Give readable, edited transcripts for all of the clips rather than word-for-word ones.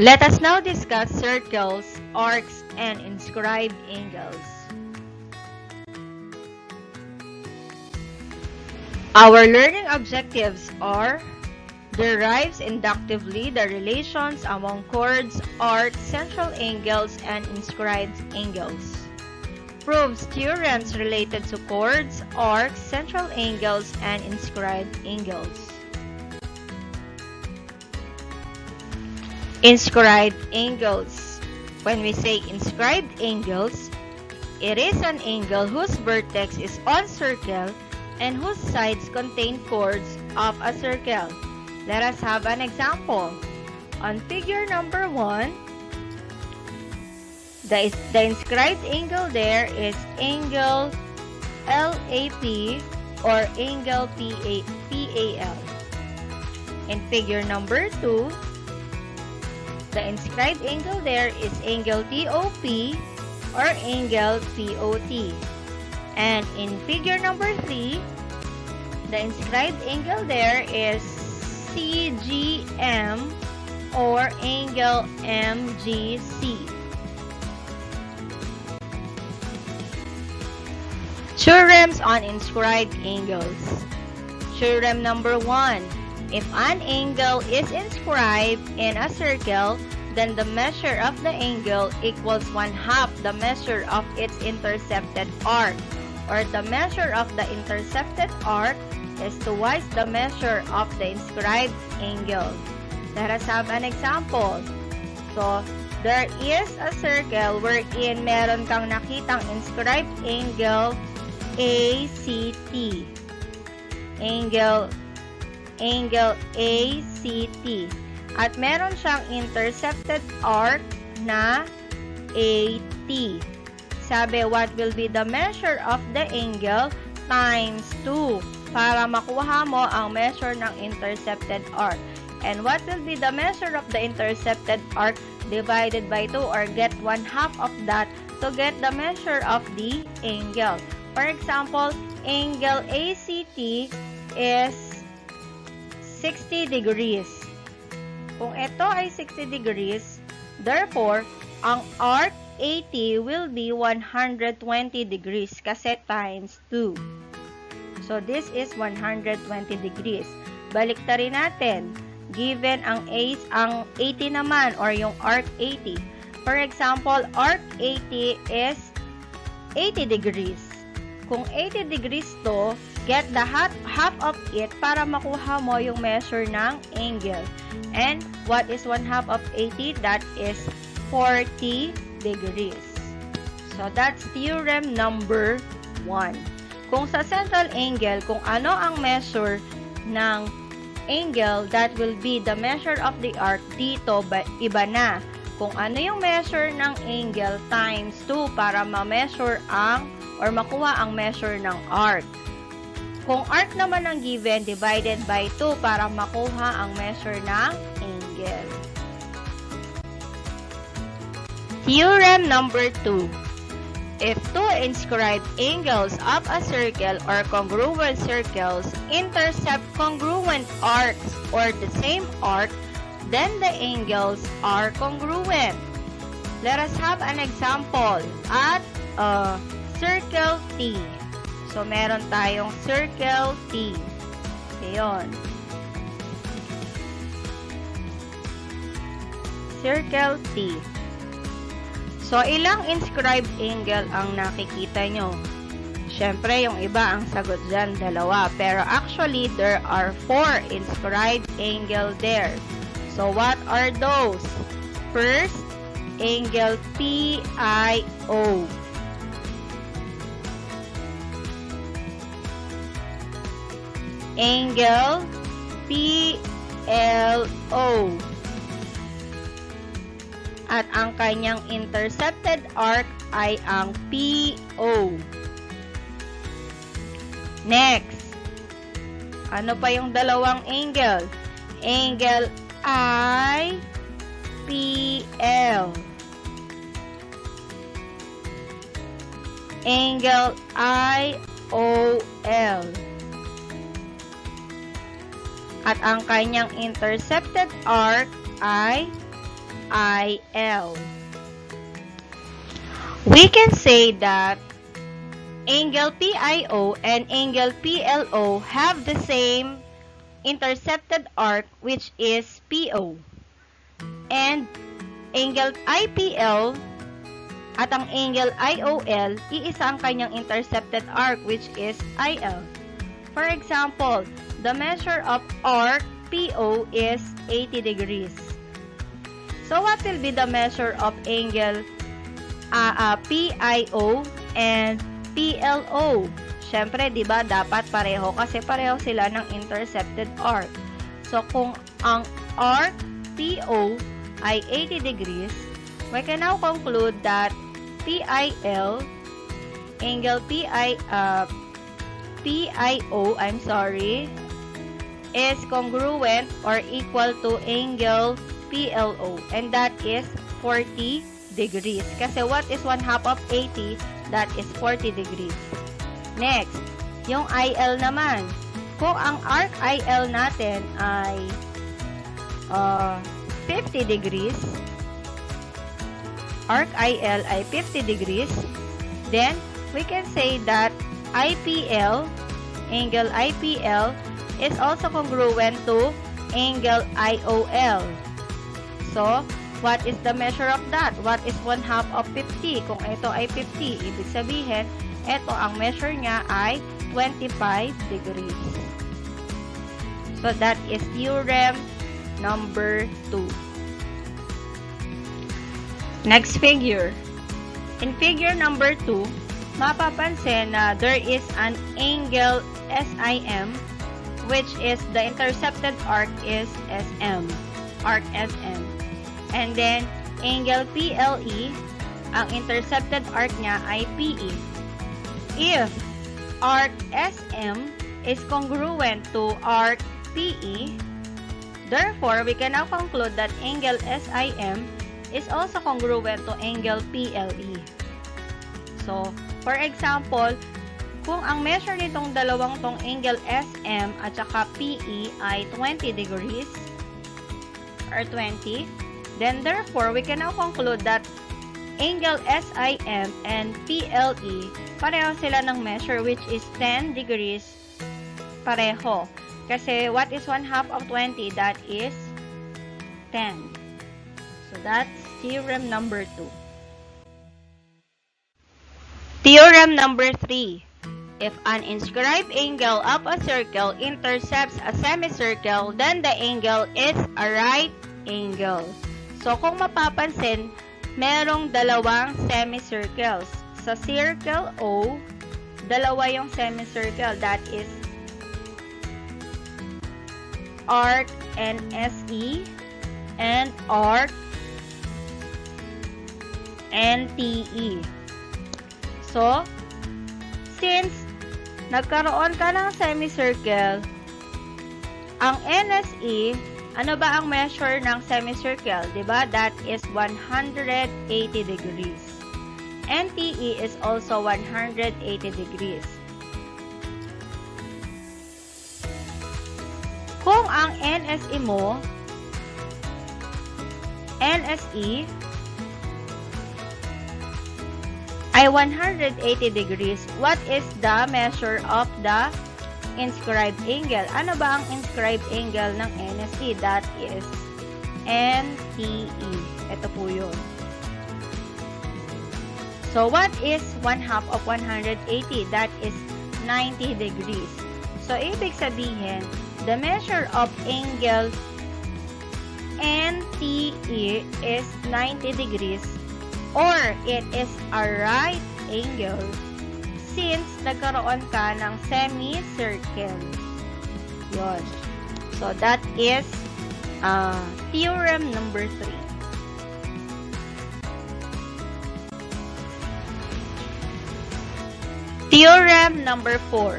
Let us now discuss circles, arcs, and inscribed angles. Our learning objectives are: derives inductively the relations among chords, arcs, central angles, and inscribed angles. Proves theorems related to chords, arcs, central angles, and inscribed angles. Inscribed angles. When we say inscribed angles, it is an angle whose vertex is on circle and whose sides contain chords of a circle. Let us have an example. On figure number 1, the inscribed angle there is angle LAP or angle PAL. In figure number 2, the inscribed angle there is angle TOP or angle POT. And in figure number 3, the inscribed angle there is CGM or angle MGC. Theorems on inscribed angles. Theorem number 1. If an angle is inscribed in a circle, then the measure of the angle equals 1/2 the measure of its intercepted arc, or the measure of the intercepted arc is twice the measure of the inscribed angle. Let us have an example. So, there is a circle wherein meron kang nakitang inscribed angle ACT. Angle ACT. At meron siyang intercepted arc na AT. Sabi, what will be the measure of the angle times 2 para makuha mo ang measure ng intercepted arc. And what will be the measure of the intercepted arc divided by 2 or get 1/2 of that to get the measure of the angle. For example, angle ACT is 60 degrees. Kung ito ay 60 degrees, therefore, ang arc AT will be 120 degrees kasi times 2. So, this is 120 degrees. Baliktarin natin. Given ang 80 naman or yung arc 80. For example, arc 80 is 80 degrees. Kung 80 degrees to, get the half of it para makuha mo yung measure ng angle. And what is 1/2 of 80? That is 40 degrees. So, that's theorem number 1. Kung sa central angle, kung ano ang measure ng angle, that will be the measure of the arc. Dito, iba na. Kung ano yung measure ng angle times 2 para ma-measure ang or makuha ang measure ng arc. Kung arc naman ang given, divided by 2 para makuha ang measure ng angle. Theorem number 2. If two inscribed angles of a circle or congruent circles intercept congruent arcs or the same arc, then the angles are congruent. Let us have an example at circle T. So, meron tayong circle T. Ayan. Circle T. So, ilang inscribed angle ang nakikita nyo? Siyempre, yung iba ang sagot dyan, 2. Pero actually, there are 4 inscribed angle there. So, what are those? First, angle PIO. Angle PLO. At ang kanyang intercepted arc ay ang PO. Next, ano pa yung dalawang angle? Angle IPL. Angle IOL. At ang kanyang intercepted arc ay PIL. We can say that angle PIO and angle PLO have the same intercepted arc, which is PO. And angle IPL at ang angle IOL, iisa ang kanyang intercepted arc, which is IL. For example, the measure of arc PO is 80 degrees. So what will be the measure of angle PIO and PLO? Siyempre, di ba, dapat pareho kasi pareho sila ng intercepted arc. So, kung ang arc PO ay 80 degrees, we can now conclude that PIL, angle PIO, is congruent or equal to angle PLO, and that is 40 degrees. Kasi what is 1/2 of 80? That is 40 degrees. Next, yung IL naman. Kung ang arc IL natin ay 50 degrees, arc IL ay 50 degrees, then we can say that IPL, angle IPL, is also congruent to angle IOL. So, what is the measure of that? What is 1/2 of 50? Kung ito ay 50, ibig sabihin, ito ang measure niya ay 25 degrees. So, that is theorem number 2. Next figure. In figure number 2, mapapansin na there is an angle SIM, which is the intercepted arc is SM, arc SM. And then, angle PLE, ang intercepted arc niya ay PE. If arc SM is congruent to arc PE, therefore, we can now conclude that angle SIM is also congruent to angle PLE. So, for example, kung ang measure nitong dalawang tong angle SM at saka PE ay 20 degrees, or 20, then therefore, we can now conclude that angle SIM and PLE, pareho sila ng measure, which is 10 degrees pareho. Kasi what is 1/2 of 20? That is 10. So that's theorem number 2. Theorem number 3. If an inscribed angle of a circle intercepts a semicircle, then the angle is a right angle. So, kung mapapansin, merong dalawang semicircles. Sa circle O, dalawa yung semicircle. That is arc NSE and arc NTE. So, since nagkaroon ka ng semicircle, ang NSE, ano ba ang measure ng semicircle? Diba? That is 180 degrees. NTE is also 180 degrees. Kung ang NSE mo, NSE, ay 180 degrees, what is the measure of the inscribed angle? Ano ba ang inscribed angle ng NSE? That is NTE. Ito po yun. So, what is 1/2 of 180? That is 90 degrees. So, ibig sabihin, the measure of angle NTE is 90 degrees, or it is a right angle since nagkaroon ka ng semicircle. Yun. So, that is theorem number 3. Theorem number 4.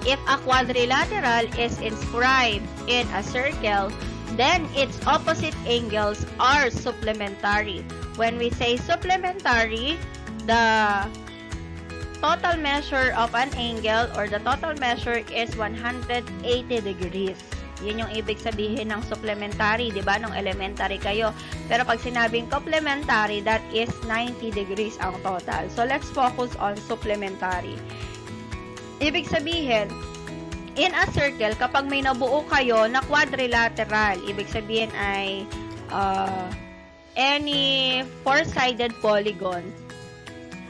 If a quadrilateral is inscribed in a circle, then its opposite angles are supplementary. When we say supplementary, the total measure of an angle or the total measure is 180 degrees. Yun yung ibig sabihin ng supplementary, di ba? Nung elementary kayo. Pero pag sinabing complementary, that is 90 degrees ang total. So, let's focus on supplementary. Ibig sabihin, in a circle, kapag may nabuo kayo na quadrilateral, ibig sabihin ay any four-sided polygon,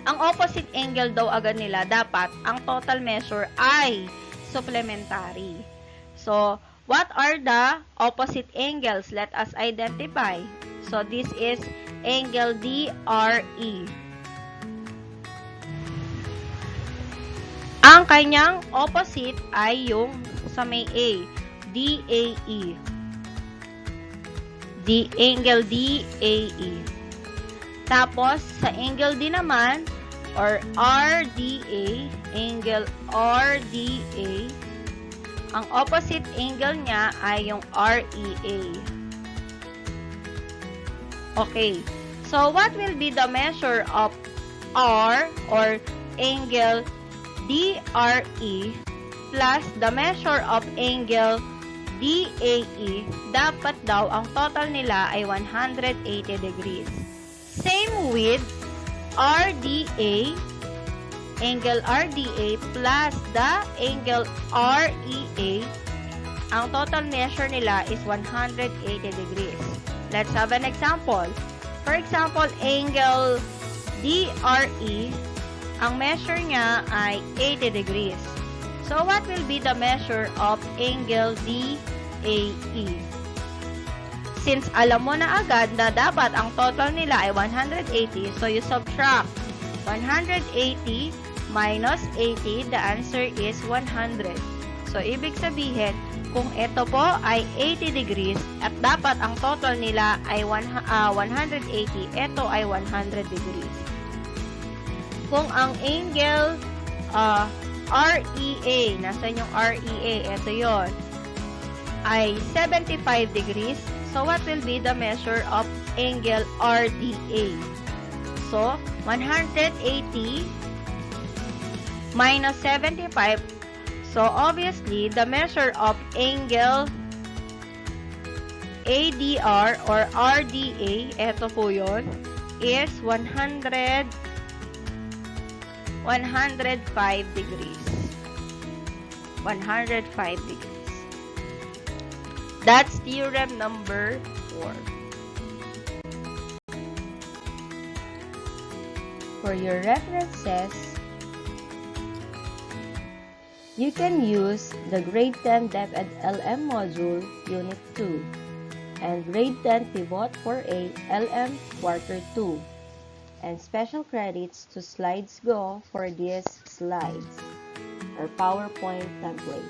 ang opposite angle daw agad nila, dapat ang total measure ay supplementary. So, what are the opposite angles? Let us identify. So, this is angle DRE. Ang kanyang opposite ay yung sa may A, DAE. The angle DAE. Tapos, sa angle D naman, or RDA, angle RDA, ang opposite angle niya ay yung REA. Okay. So, what will be the measure of R, or angle DRE, plus the measure of angle DAE? Dapat daw, ang total nila ay 180 degrees. Same with RDA, angle RDA plus the angle REA, ang total measure nila is 180 degrees. Let's have an example. For example, angle DRE, ang measure niya ay 80 degrees. So, what will be the measure of angle DAE? Since alam mo na agad na dapat ang total nila ay 180, so you subtract 180 minus 80, the answer is 100. So, ibig sabihin, kung ito po ay 80 degrees at dapat ang total nila ay 180, ito ay 100 degrees. Kung ang angle REA, nasan yung REA? Ito yon, ay 75 degrees. So, what will be the measure of angle RDA? So, 180 minus 75. So, obviously, the measure of angle ADR or RDA, eto po yun, is 105 degrees. 105 degrees. That's theorem number 4. For your references, you can use the Grade 10 DepEd LM module, Unit 2, and Grade 10 Pivot 4A LM Quarter 2, and special credits to Slides Go for these slides or PowerPoint template.